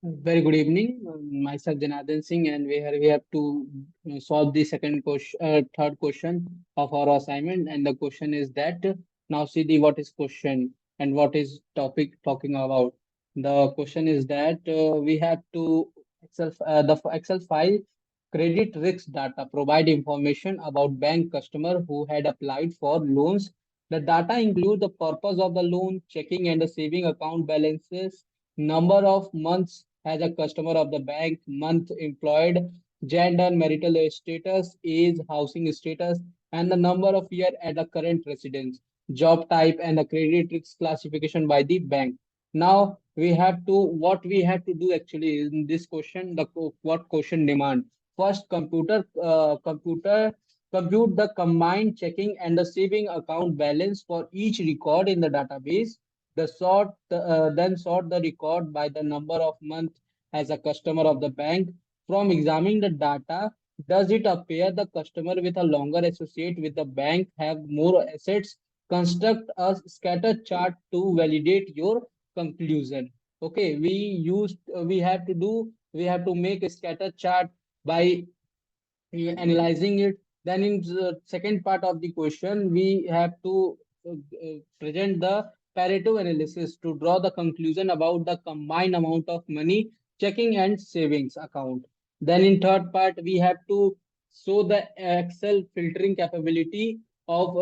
Very good evening. Myself Janardhan Singh, and we have to solve the third question of our assignment. And the question is that now see the what is question and what is topic talking about. The question is that we have to the Excel file credit risk data provide information about bank customer who had applied for loans. The data include the purpose of the loan, checking and the saving account balances, number of months as a customer of the bank, month employed, gender, marital status, age, housing status, and the number of year at the current residence, job type, and the credit risk classification by the bank. Now what we have to do actually in this question, what question demand. First, computer compute the combined checking and the saving account balance for each record in the database. Then sort the record by the number of months as a customer of the bank. From examining the data, does it appear the customer with a longer associate with the bank have more assets? Construct a scatter chart to validate your conclusion. Okay, we have to make a scatter chart by analyzing it. Then in the second part of the question, we have to present the Pareto analysis to draw the conclusion about the combined amount of money checking and savings account. Then in third part, we have to show the Excel capability of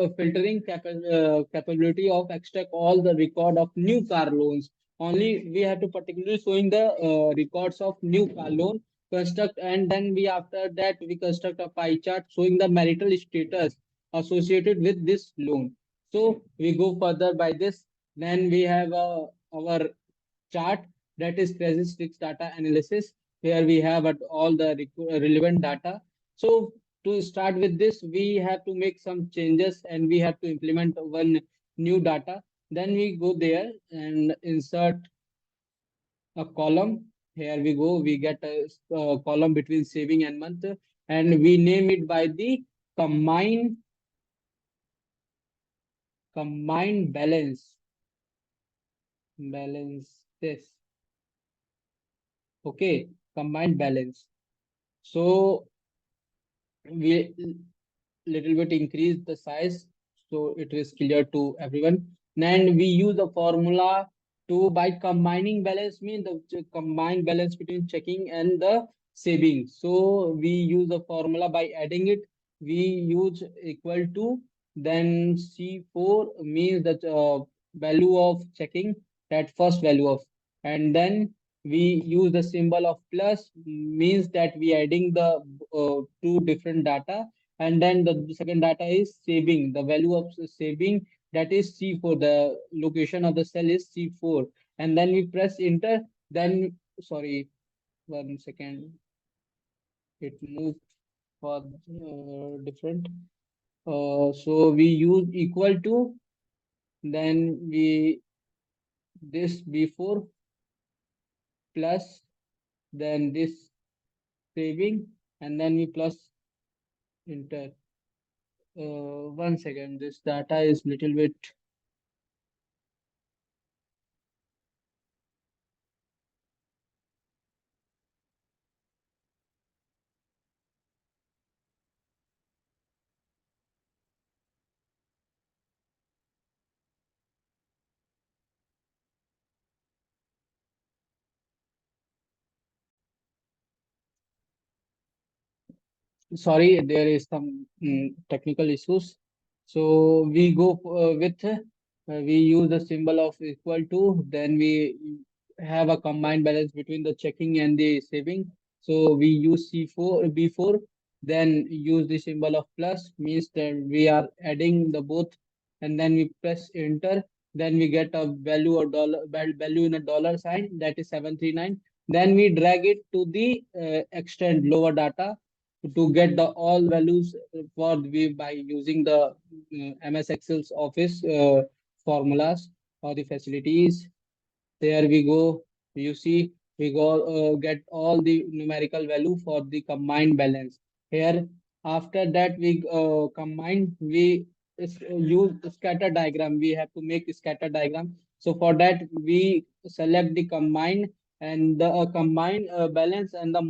extract all the record of new car loans. Only we have to particularly showing the records of new car loan construct, and then we after that we construct a pie chart showing the marital status associated with this loan. So we go further by this. Then we have our chart, that is credit risk data analysis. Here we have all the relevant data. So to start with this, we have to make some changes and we have to implement one new data. Then we go there and insert a column. Here we go. We get a column between saving and month, and we name it by the combined combined balance this. Okay, combined balance. So we little bit increase the size so it is clear to everyone. And we use the formula to by combining balance mean the combined balance between checking and the saving. So we use the formula by adding it. We use equal to, then C4 means that value of checking, that first value of, and then we use the symbol of plus means that we adding the two different data, and then the second data is saving, the value of saving, that is C4, the location of the cell is C4, and then we press enter. Then sorry, 1 second, it moved for different. So we use equal to, then we this before plus, then this saving, and then we plus enter. 1 second, this data is little bit. Sorry, there is some technical issues. So we go we use the symbol of equal to, then we have a combined balance between the checking and the saving. So we use C4 B4, then use the symbol of plus means that we are adding the both, and then we press enter. Then we get a value or value in a dollar sign, that is 739. Then we drag it to the extend lower data to get the all values for we by using the MS Excel's office formulas or the facilities. There we go. You see, we go get all the numerical value for the combined balance. Here, after that, we combine. We use scatter diagram. We have to make a scatter diagram. So for that, we select the combined and the combined balance and the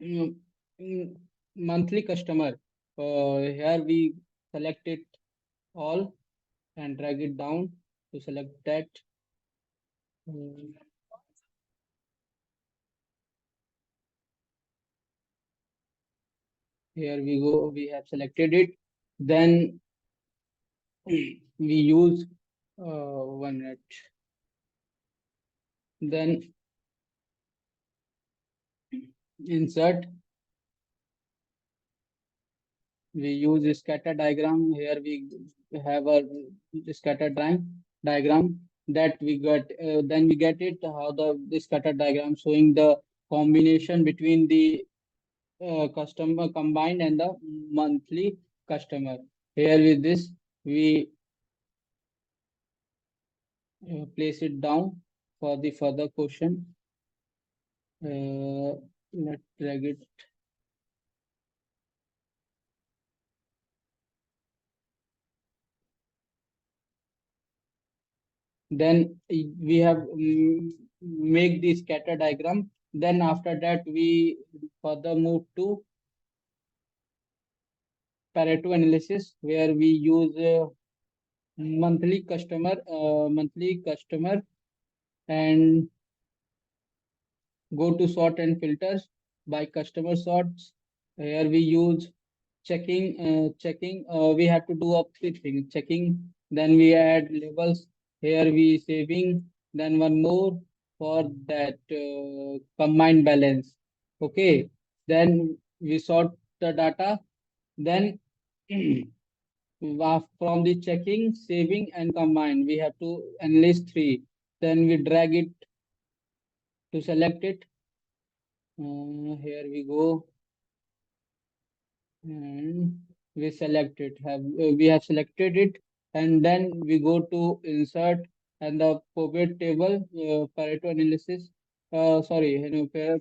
mm, mm, monthly customer. Here we select it all and drag it down to select that. Mm, Here we go. We have selected it. Then we use 1 minute. Then insert. We use a scatter diagram. Here we have a scatter diagram that we get. Then we get it how the scatter diagram showing the combination between the customer combined and the monthly customer. Here with this we place it down for the further question. Let's drag it. Then we have make the scatter diagram. Then after that we further move to Pareto analysis where we use monthly customer and go to sort and filters by customer sorts. Here we use checking. We have to do up three things. Checking, then we add labels. Here we saving, then one more for that combined balance. Okay, then we sort the data. Then from the checking, saving, and combine, we have to enlist three. Then we drag it to select it. Here we go, and we have selected it, and then we go to insert and the pivot table Pareto analysis. Sorry,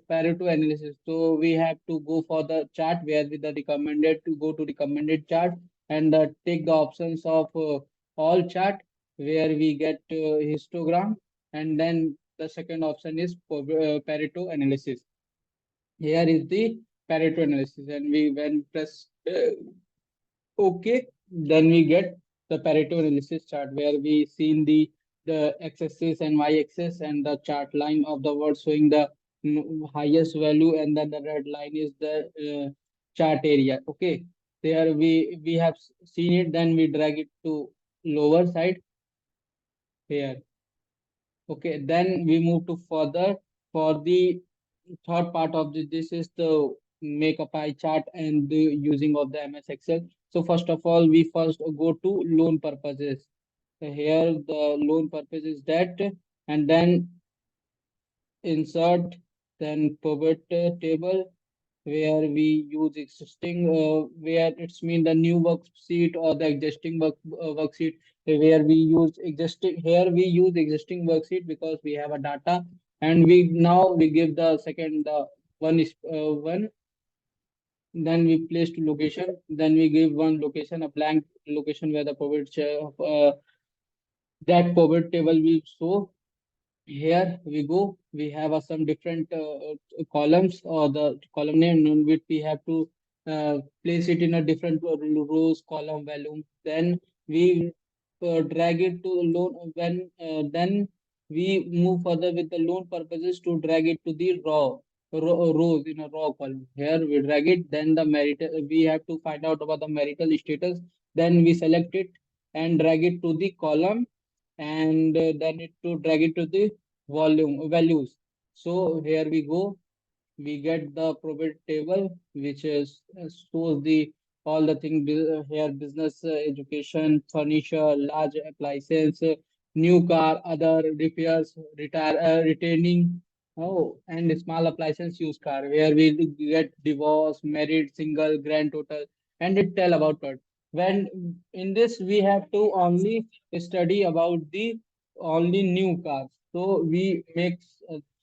Pareto analysis. So we have to go for the chart where with the recommended to go to recommended chart and take the options of all chart where we get histogram, and then the second option is Pareto analysis. Here is the Pareto analysis, and we when press OK, then we get the Pareto analysis chart where we seen the x-axis and y-axis and the chart line of the word showing the highest value, and then the red line is the chart area. Okay, there we have seen it. Then we drag it to lower side here. Okay, then we move to further for the third part of this is the make a pie chart and the using of the MS Excel. So first of all, we first go to loan purposes. So here the loan purpose is that, and then insert, then pivot table where we use existing, where it's mean the new worksheet or the existing worksheet, where we use existing, here we use existing worksheet because we have a data, and we now we give the second one is one, then we place to location, then we give one location, a blank location where the that pivot table will show. Here we go. We have some different columns or the column name in which we have to place it in a different rows, column, volume. Then we drag it to loan. Then we move further with the loan purposes to drag it to the rows in a raw column. Here we drag it. Then the marital. We have to find out about the marital status. Then we select it and drag it to the column, and then it to drag it to the volume values. So here we go. We get the probate table, which is shows the all the thing here: business, education, furniture, large appliances, new car, other repairs, retaining. Oh, and small appliances used car, where we get divorce, married, single, grand total, and it tell about it. When in this we have to only study about the only new cars. So we make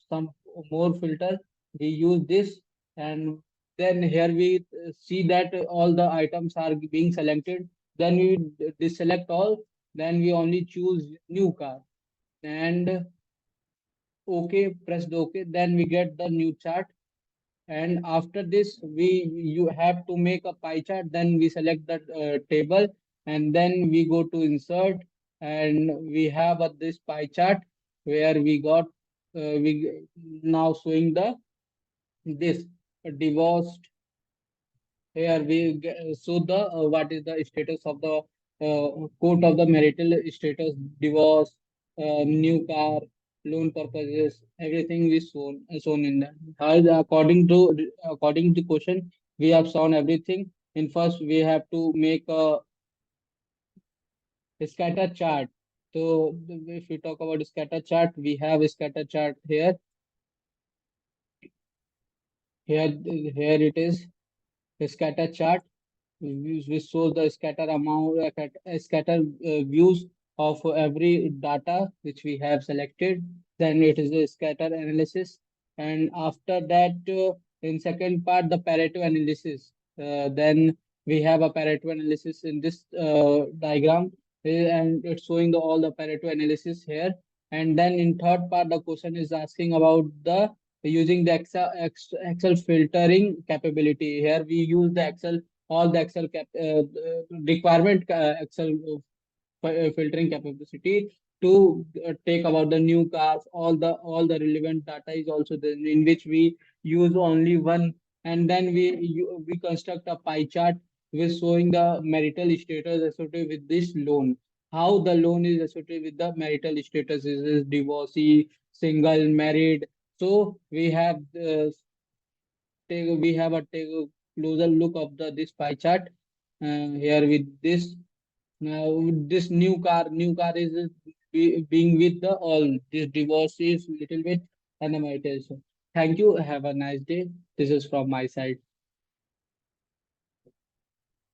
some more filter. We use this, and then here we see that all the items are being selected. Then we deselect all. Then we only choose new car, and okay, press the okay, then we get the new chart. And after this, you have to make a pie chart. Then we select the table, and then we go to insert, and we have this pie chart where we got we now showing the this divorced. Here so the what is the status of the court of the marital status, divorce, new car, loan purposes, everything is shown in that. According to question, we have shown everything. In first, we have to make a scatter chart. So if we talk about scatter chart, we have a scatter chart here. Here it is, a scatter chart which shows the scatter amount, scatter views of every data which we have selected. Then it is a scatter analysis, and after that, in second part, the Pareto analysis. Then we have a Pareto analysis in this diagram, and it's showing all the Pareto analysis here. And then in third part, the question is asking about the using the Excel filtering capability. Here we use the Excel, all the requirement Excel filtering capacity to take about the new cars. All the relevant data is also there, in which we use only one, and then we construct a pie chart with showing the marital status associated with this loan. How the loan is associated with the marital status, is it divorcee, single, married. So we have a take a closer look of the this pie chart here with this. Now this new car is being with the all this divorce is little bit and the marital. Thank you. Have a nice day. This is from my side.